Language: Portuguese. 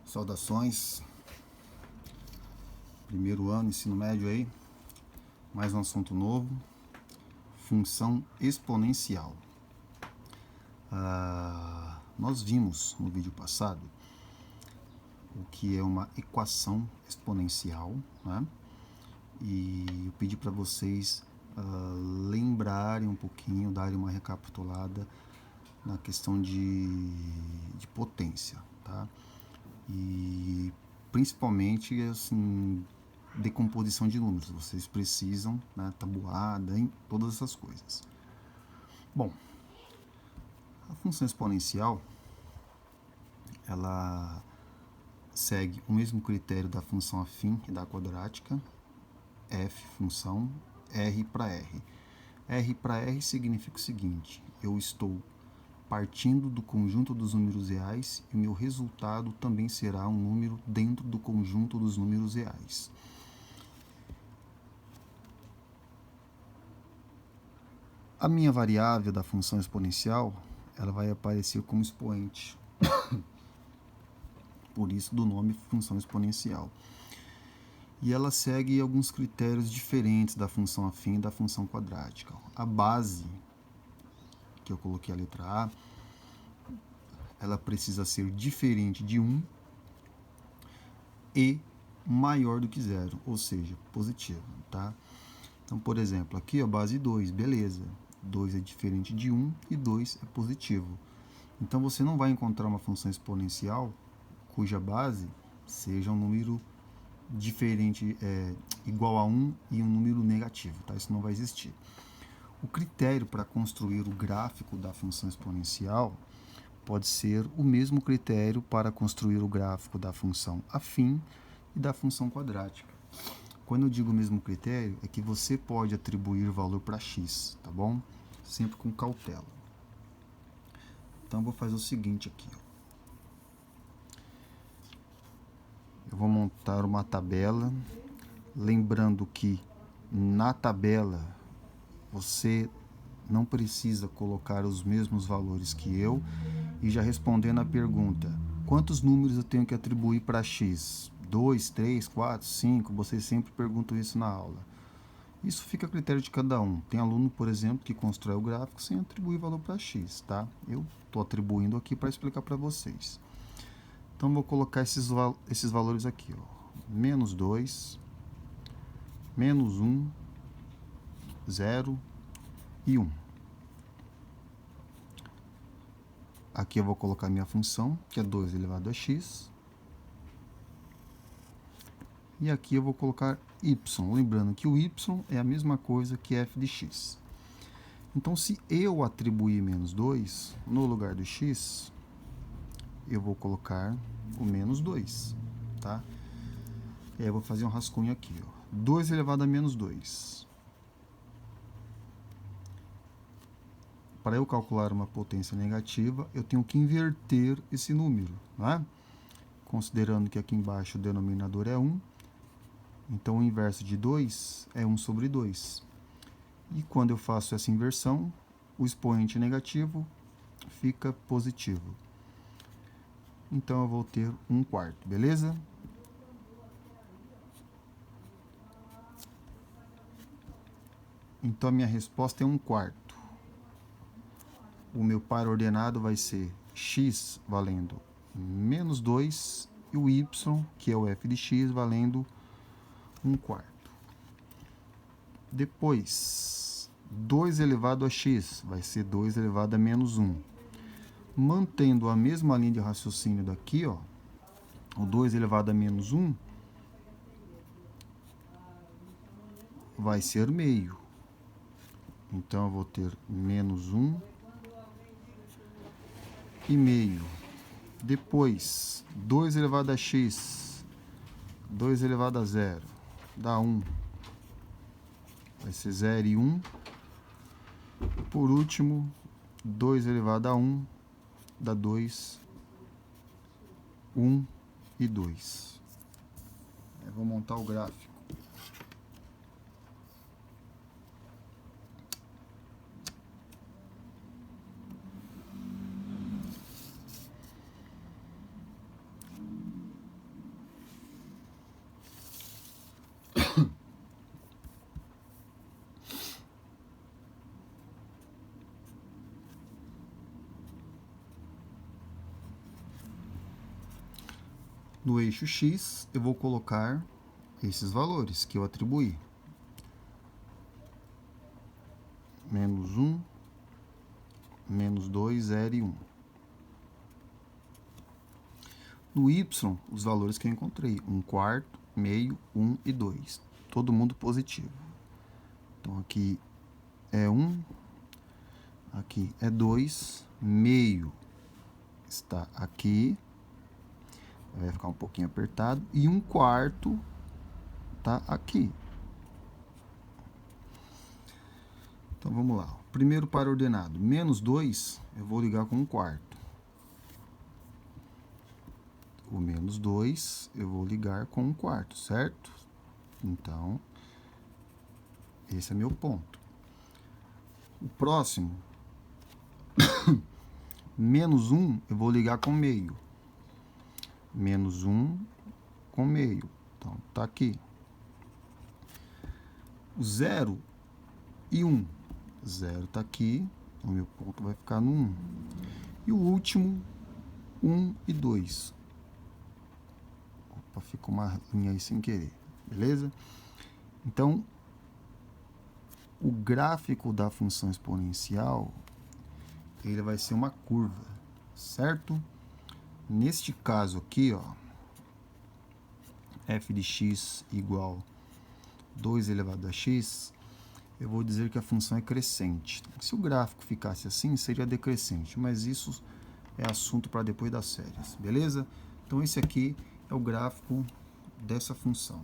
Saudações, primeiro ano, ensino médio aí, mais um assunto novo, função exponencial. Nós vimos no vídeo passado o que é uma equação exponencial, né? E eu pedi para vocês lembrarem um pouquinho, darem uma recapitulada na questão de potência, tá? E principalmente assim, decomposição de números, vocês precisam, né, tabuada, em todas essas coisas. Bom, a função exponencial ela segue o mesmo critério da função afim e da quadrática, f função r para r. R para r significa o seguinte: eu estou partindo do conjunto dos números reais e meu resultado também será um número dentro do conjunto dos números reais. A minha variável da função exponencial, ela vai aparecer como expoente. Por isso do nome função exponencial. E ela segue alguns critérios diferentes da função afim e da função quadrática. A base, que eu coloquei a letra A, ela precisa ser diferente de 1 e maior do que 0, ou seja, positiva, tá? Então, por exemplo, aqui a base 2, beleza. 2 é diferente de 1 e 2 é positivo. Então, você não vai encontrar uma função exponencial cuja base seja um número diferente, igual a 1 e um número negativo, tá? Isso não vai existir. O critério para construir o gráfico da função exponencial pode ser o mesmo critério para construir o gráfico da função afim e da função quadrática. Quando eu digo o mesmo critério, é que você pode atribuir valor para x, tá bom? Sempre com cautela. Então, eu vou fazer o seguinte aqui. Eu vou montar uma tabela, lembrando que na tabela você não precisa colocar os mesmos valores que eu, e já respondendo a pergunta, quantos números eu tenho que atribuir para x? 2, 3, 4, 5, vocês sempre perguntam isso na aula. Isso fica a critério de cada um. Tem aluno, por exemplo, que constrói o gráfico sem atribuir valor para x, tá? Eu estou atribuindo aqui para explicar para vocês. Então, vou colocar esses valores aqui, ó. Menos 2, menos 1, 0 e 1. Aqui eu vou colocar minha função, que é 2 elevado a x. E aqui eu vou colocar y, lembrando que o y é a mesma coisa que f de x. Então, se eu atribuir menos 2, no lugar do x, eu vou colocar o menos 2, tá? E aí eu vou fazer um rascunho aqui, ó. 2 elevado a menos 2. Para eu calcular uma potência negativa, eu tenho que inverter esse número, né? Considerando que aqui embaixo o denominador é 1, então o inverso de 2 é 1 sobre 2. E quando eu faço essa inversão, o expoente negativo fica positivo. Então eu vou ter 1/4, beleza? Então a minha resposta é 1/4. O meu par ordenado vai ser x valendo menos 2 e o y, que é o f de x, valendo 1/4. Depois, 2 elevado a x vai ser 2 elevado a menos 1. Mantendo a mesma linha de raciocínio daqui, ó, o 2 elevado a menos 1 vai ser meio. Então, eu vou ter menos 1 e meio. Depois, 2 elevado a x, 2 elevado a 0, dá 1. Vai ser 0 e 1. Por último, 2 elevado a 1 dá 2, 1 e 2. Eu vou montar o gráfico. No eixo X, eu vou colocar esses valores que eu atribuí. Menos 1, menos 2, 0 e 1. No Y, os valores que eu encontrei. 1/4, meio, 1 e 2. Todo mundo positivo. Então, aqui é 1, aqui é 2, meio está aqui, vai ficar um pouquinho apertado, e 1/4 tá aqui. Então, vamos lá. Primeiro par ordenado, menos 2, eu vou ligar com 1/4. O menos 2, eu vou ligar com 1/4, certo? Então, esse é meu ponto. O próximo, menos 1, eu vou ligar com meio. Menos 1 com meio. Então, tá aqui. O 0 e 1. 0 tá aqui. Então, meu ponto vai ficar no 1. E o último, 1 e 2. Opa, ficou uma linha aí sem querer. Beleza? Então, o gráfico da função exponencial, ele vai ser uma curva, certo? Neste caso aqui, ó, f de x igual 2 elevado a x, eu vou dizer que a função é crescente. Se o gráfico ficasse assim, seria decrescente, mas isso é assunto para depois das séries, beleza? Então, esse aqui é o gráfico dessa função.